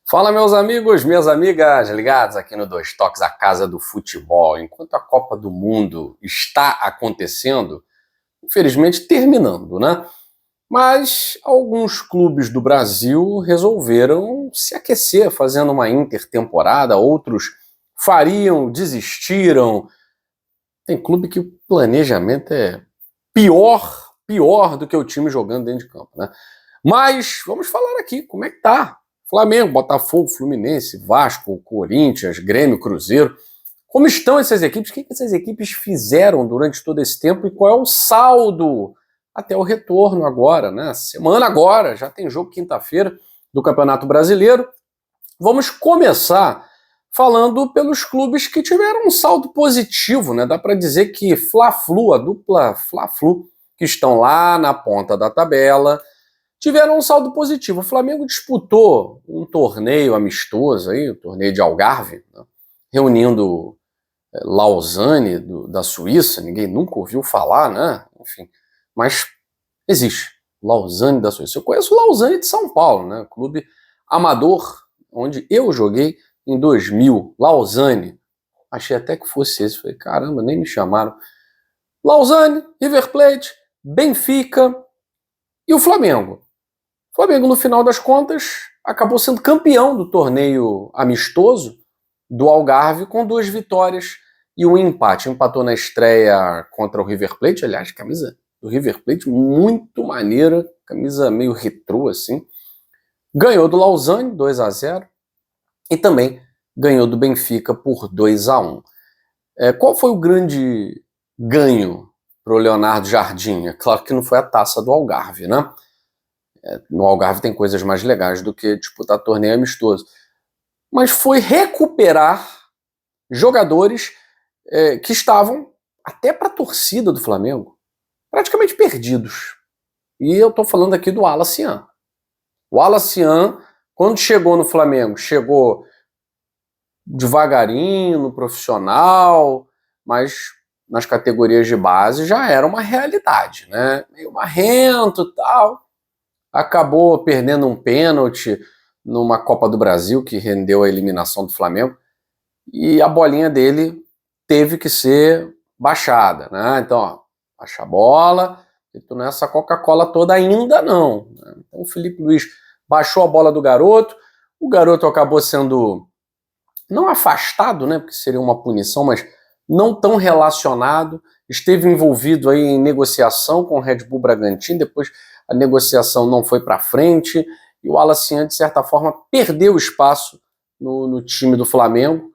Fala, meus amigos, minhas amigas, ligados aqui no Dois Toques, a casa do futebol. Enquanto a Copa do Mundo está acontecendo, infelizmente terminando, né? Mas alguns clubes do Brasil resolveram se aquecer fazendo uma intertemporada, outros fariam, desistiram. Tem clube que o planejamento é pior do que o time jogando dentro de campo, né? Mas vamos falar aqui como é que tá. Flamengo, Botafogo, Fluminense, Vasco, Corinthians, Grêmio, Cruzeiro. Como estão essas equipes? O que essas equipes fizeram durante todo esse tempo e qual é o saldo até o retorno agora, né? Semana agora, já tem jogo quinta-feira do Campeonato Brasileiro. Vamos começar falando pelos clubes que tiveram um saldo positivo, né? Dá para dizer que Fla-Flu, a dupla Fla-Flu, que estão lá na ponta da tabela, tiveram um saldo positivo. O Flamengo disputou um torneio amistoso, aí, o torneio de Algarve, né? Reunindo Lausanne da Suíça, ninguém nunca ouviu falar, né? Enfim, mas existe. Lausanne da Suíça. Eu conheço Lausanne de São Paulo, né? Clube amador, onde eu joguei em 2000. Lausanne. Achei até que fosse esse. Falei, caramba, nem me chamaram. Lausanne, River Plate, Benfica e o Flamengo. O Flamengo, no final das contas, acabou sendo campeão do torneio amistoso do Algarve com 2 vitórias e um empate. Empatou na estreia contra o River Plate, aliás, camisa do River Plate muito maneira, camisa meio retrô assim. Ganhou do Lausanne 2-0 e também ganhou do Benfica por 2-1. Qual foi o grande ganho para o Leonardo Jardim? É claro que não foi a taça do Algarve, né? No Algarve tem coisas mais legais do que disputar torneio amistoso. Mas foi recuperar jogadores que estavam, até para a torcida do Flamengo, praticamente perdidos. E eu estou falando aqui do Wallace-Yan. O Wallace-Yan, quando chegou no Flamengo, chegou devagarinho, no profissional, mas nas categorias de base já era uma realidade, né? Meio marrento e tal. Acabou perdendo um pênalti numa Copa do Brasil que rendeu a eliminação do Flamengo e a bolinha dele teve que ser baixada, né? Então, ó, baixa a bola, e tu não é essa Coca-Cola toda ainda não. Né? Então o Felipe Luiz baixou a bola do garoto, o garoto acabou sendo não afastado, né? Porque seria uma punição, mas não tão relacionado, esteve envolvido aí em negociação com o Red Bull Bragantino, depois a negociação não foi para frente, e o Wallace-Yan, de certa forma, perdeu espaço no time do Flamengo.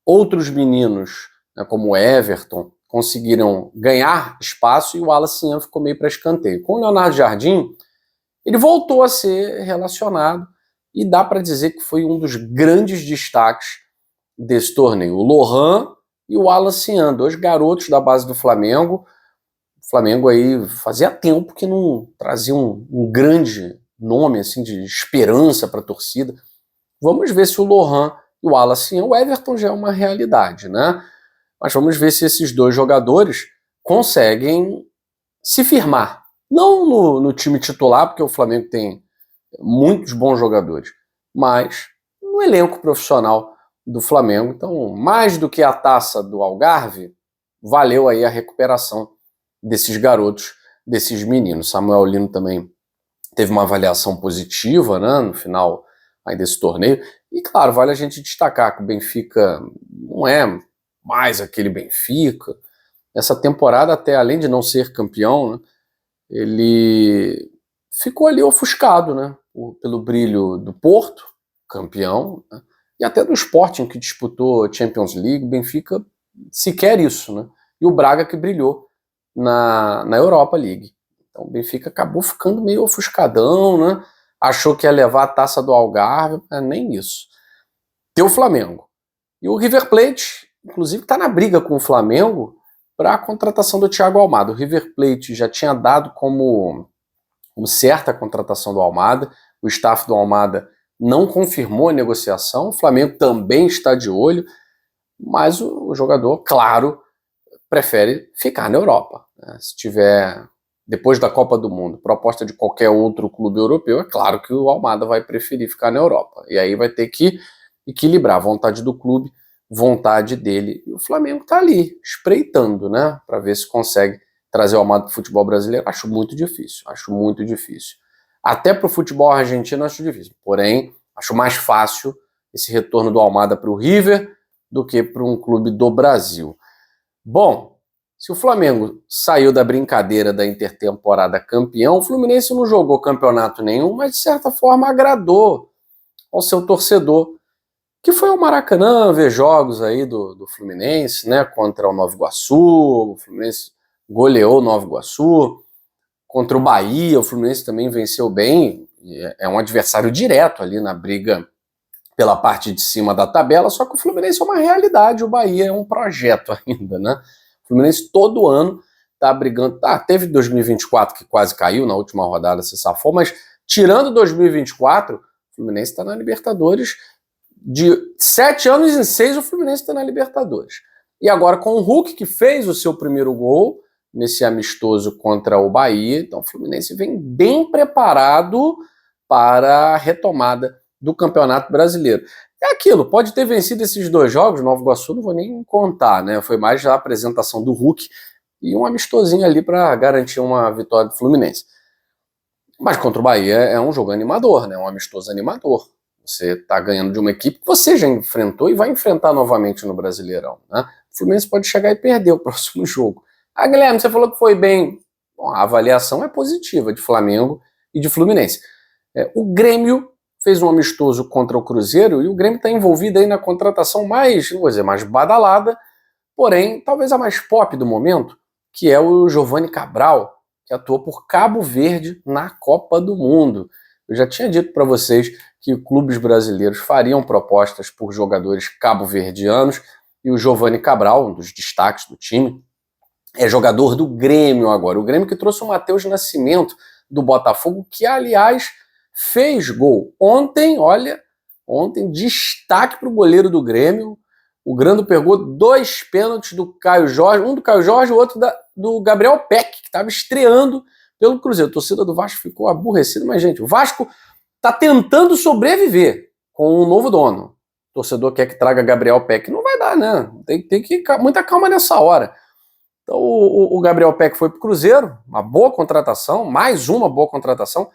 Outros meninos, né, como o Everton, conseguiram ganhar espaço e o Wallace-Yan ficou meio para escanteio. Com o Leonardo Jardim, ele voltou a ser relacionado e dá para dizer que foi um dos grandes destaques desse torneio. O Lohan e o Wallace-Yan, 2 garotos da base do Flamengo. O Flamengo aí fazia tempo que não trazia um grande nome assim, de esperança para a torcida. Vamos ver se o Lohan e o Wallace-Yan, o Everton já é uma realidade, né? Mas vamos ver se esses 2 jogadores conseguem se firmar. Não no time titular, porque o Flamengo tem muitos bons jogadores, mas no elenco profissional do Flamengo. Então, mais do que a taça do Algarve, valeu aí a recuperação desses garotos, desses meninos. Samuel Lino também teve uma avaliação positiva, né, no final aí desse torneio. E claro, vale a gente destacar que o Benfica não é mais aquele Benfica. Essa temporada, até além de não ser campeão, né, ele ficou ali ofuscado, né, pelo brilho do Porto, campeão, né, e até do Sporting, que disputou Champions League. O Benfica sequer isso, né, e o Braga que brilhou na Europa League. Então o Benfica acabou ficando meio ofuscadão, né, achou que ia levar a taça do Algarve, mas nem isso. Tem o Flamengo. E o River Plate, inclusive, está na briga com o Flamengo para a contratação do Thiago Almada. O River Plate já tinha dado como certa a contratação do Almada, o staff do Almada não confirmou a negociação, o Flamengo também está de olho, mas o jogador, claro, prefere ficar na Europa. Né? Se tiver depois da Copa do Mundo, proposta de qualquer outro clube europeu, é claro que o Almada vai preferir ficar na Europa. E aí vai ter que equilibrar a vontade do clube, vontade dele. E o Flamengo está ali, espreitando, né, para ver se consegue trazer o Almada para o futebol brasileiro. Acho muito difícil, acho muito difícil. Até para o futebol argentino acho difícil, porém, acho mais fácil esse retorno do Almada para o River do que para um clube do Brasil. Bom, se o Flamengo saiu da brincadeira da intertemporada campeão, o Fluminense não jogou campeonato nenhum, mas de certa forma agradou ao seu torcedor, que foi ao Maracanã ver jogos aí do Fluminense, né, contra o Nova Iguaçu. O Fluminense goleou o Nova Iguaçu. Contra o Bahia, o Fluminense também venceu bem, é um adversário direto ali na briga pela parte de cima da tabela, só que o Fluminense é uma realidade, o Bahia é um projeto ainda, né? O Fluminense todo ano tá brigando, teve 2024 que quase caiu, na última rodada se safou, mas tirando 2024, o Fluminense está na Libertadores, de 7 anos em 6 o Fluminense está na Libertadores. E agora com o Hulk, que fez o seu primeiro gol nesse amistoso contra o Bahia, então o Fluminense vem bem preparado para a retomada do Campeonato Brasileiro. É aquilo, pode ter vencido esses 2 jogos, Nova Iguaçu não vou nem contar, né? Foi mais a apresentação do Hulk e um amistosinho ali para garantir uma vitória do Fluminense. Mas contra o Bahia é um jogo animador, né? Um amistoso animador. Você está ganhando de uma equipe que você já enfrentou e vai enfrentar novamente no Brasileirão, né? O Fluminense pode chegar e perder o próximo jogo. Guilherme, você falou que foi bem. Bom, a avaliação é positiva de Flamengo e de Fluminense. O Grêmio fez um amistoso contra o Cruzeiro e o Grêmio está envolvido aí na contratação mais, não vou dizer, mais badalada, porém, talvez a mais pop do momento, que é o Giovani Cabral, que atuou por Cabo Verde na Copa do Mundo. Eu já tinha dito para vocês que clubes brasileiros fariam propostas por jogadores cabo-verdianos e o Giovani Cabral, um dos destaques do time, é jogador do Grêmio agora. O Grêmio que trouxe o Matheus Nascimento do Botafogo, que, aliás, fez gol. Ontem, destaque para o goleiro do Grêmio. O Grando pegou 2 pênaltis do Caio Jorge, um do Caio Jorge e o outro do Gabriel Peck, que estava estreando pelo Cruzeiro. A torcida do Vasco ficou aborrecida, mas, gente, o Vasco está tentando sobreviver com um novo dono. O torcedor quer que traga Gabriel Peck. Não vai dar, né? Tem que muita calma nessa hora. Então o Gabriel Peck foi para o Cruzeiro, uma boa contratação, mais uma boa contratação,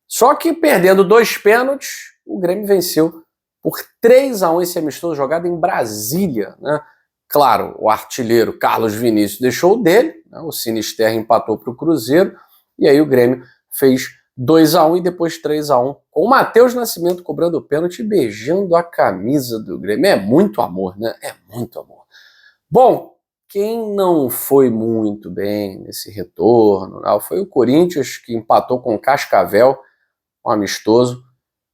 só que perdendo 2 pênaltis, o Grêmio venceu por 3-1 esse amistoso jogado em Brasília, né? Claro, o artilheiro Carlos Vinícius deixou o dele, né? O Sinisterra empatou para o Cruzeiro, e aí o Grêmio fez 2-1 e depois 3-1, com o Matheus Nascimento cobrando o pênalti e beijando a camisa do Grêmio. É muito amor, né? É muito amor. Bom, quem não foi muito bem nesse retorno foi o Corinthians, que empatou com o Cascavel, um amistoso,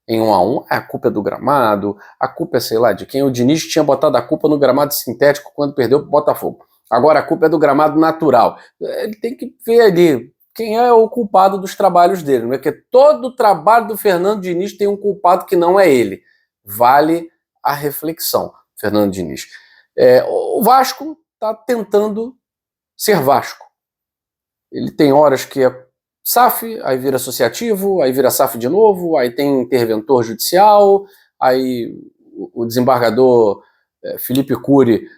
em 1-1. A culpa é do gramado, a culpa é sei lá de quem. O Diniz tinha botado a culpa no gramado sintético quando perdeu para o Botafogo. Agora a culpa é do gramado natural. Ele tem que ver ali quem é o culpado dos trabalhos dele, não é? Porque todo o trabalho do Fernando Diniz tem um culpado que não é ele. Vale a reflexão, Fernando Diniz. O Vasco está tentando ser Vasco. Ele tem horas que é SAF, aí vira associativo, aí vira SAF de novo, aí tem interventor judicial, aí o desembargador Felipe Cury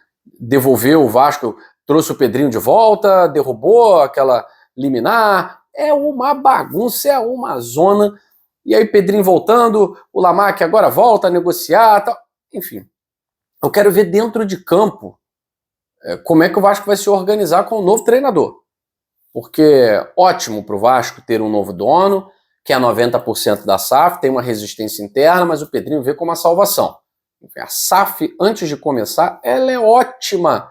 devolveu o Vasco, trouxe o Pedrinho de volta, derrubou aquela liminar. É uma bagunça, é uma zona. E aí Pedrinho voltando, o Lamarck agora volta a negociar, tal. Enfim, eu quero ver dentro de campo como é que o Vasco vai se organizar com o novo treinador. Porque é ótimo para o Vasco ter um novo dono, que é 90% da SAF, tem uma resistência interna, mas o Pedrinho vê como uma salvação. A SAF, antes de começar, ela é ótima.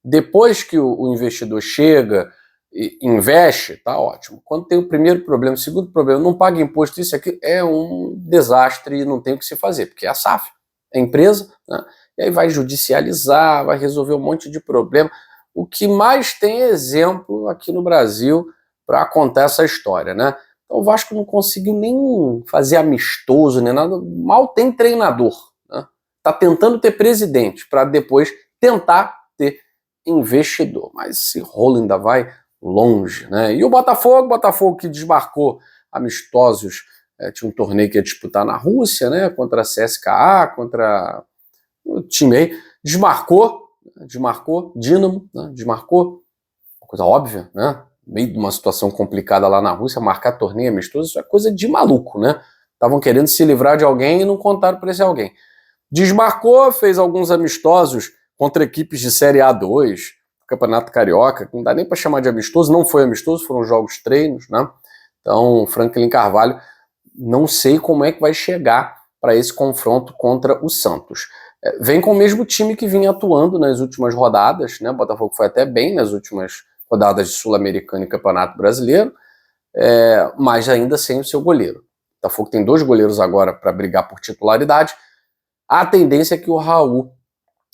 Depois que o investidor chega e investe, tá ótimo. Quando tem o primeiro problema, o segundo problema, não paga imposto, isso aqui é um desastre e não tem o que se fazer, porque é a SAF, é a empresa, né? E aí vai judicializar, vai resolver um monte de problema. O que mais tem exemplo aqui no Brasil para contar essa história, né? Então o Vasco não conseguiu nem fazer amistoso, nem nada, mal tem treinador, né? Tá tentando ter presidente para depois tentar ter investidor, mas esse rolo ainda vai longe, né? E o Botafogo que desmarcou amistosos, tinha um torneio que ia disputar na Rússia, né? Contra a CSKA, contra o time aí, desmarcou, Dínamo, né? Desmarcou, uma coisa óbvia, né? No meio de uma situação complicada lá na Rússia, marcar torneio amistoso, isso é coisa de maluco, né? Estavam querendo se livrar de alguém e não contaram para esse alguém. Desmarcou, fez alguns amistosos contra equipes de Série A2, Campeonato Carioca, não dá nem para chamar de amistoso, não foi amistoso, foram jogos treinos, né? Então, Franklin Carvalho, não sei como é que vai chegar para esse confronto contra o Santos. Vem com o mesmo time que vinha atuando nas últimas rodadas, né? O Botafogo foi até bem nas últimas rodadas de Sul-Americana e Campeonato Brasileiro, mas ainda sem o seu goleiro. O Botafogo tem 2 goleiros agora para brigar por titularidade. A tendência é que o Raul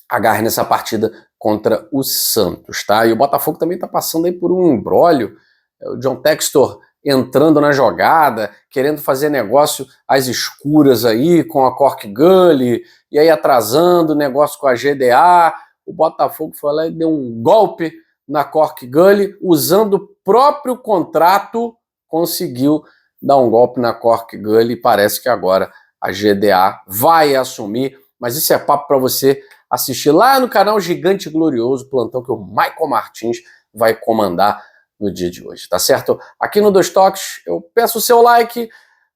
agarre nessa partida contra o Santos, tá? E o Botafogo também tá passando aí por um imbróglio, o John Textor entrando na jogada, querendo fazer negócio às escuras aí com a Cork Gully, e aí atrasando o negócio com a GDA. O Botafogo foi lá e deu um golpe na Cork Gully, usando o próprio contrato, conseguiu dar um golpe na Cork Gully, e parece que agora a GDA vai assumir, mas isso é papo para você assistir lá no canal Gigante Glorioso, plantão que o Michael Martins vai comandar no dia de hoje, tá certo? Aqui no Dois Toques, eu peço o seu like,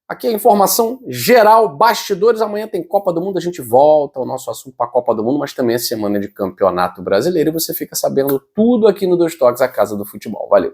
aqui é informação geral, bastidores, amanhã tem Copa do Mundo, a gente volta ao nosso assunto para a Copa do Mundo, mas também é semana de Campeonato Brasileiro e você fica sabendo tudo aqui no Dois Toques, a casa do futebol. Valeu!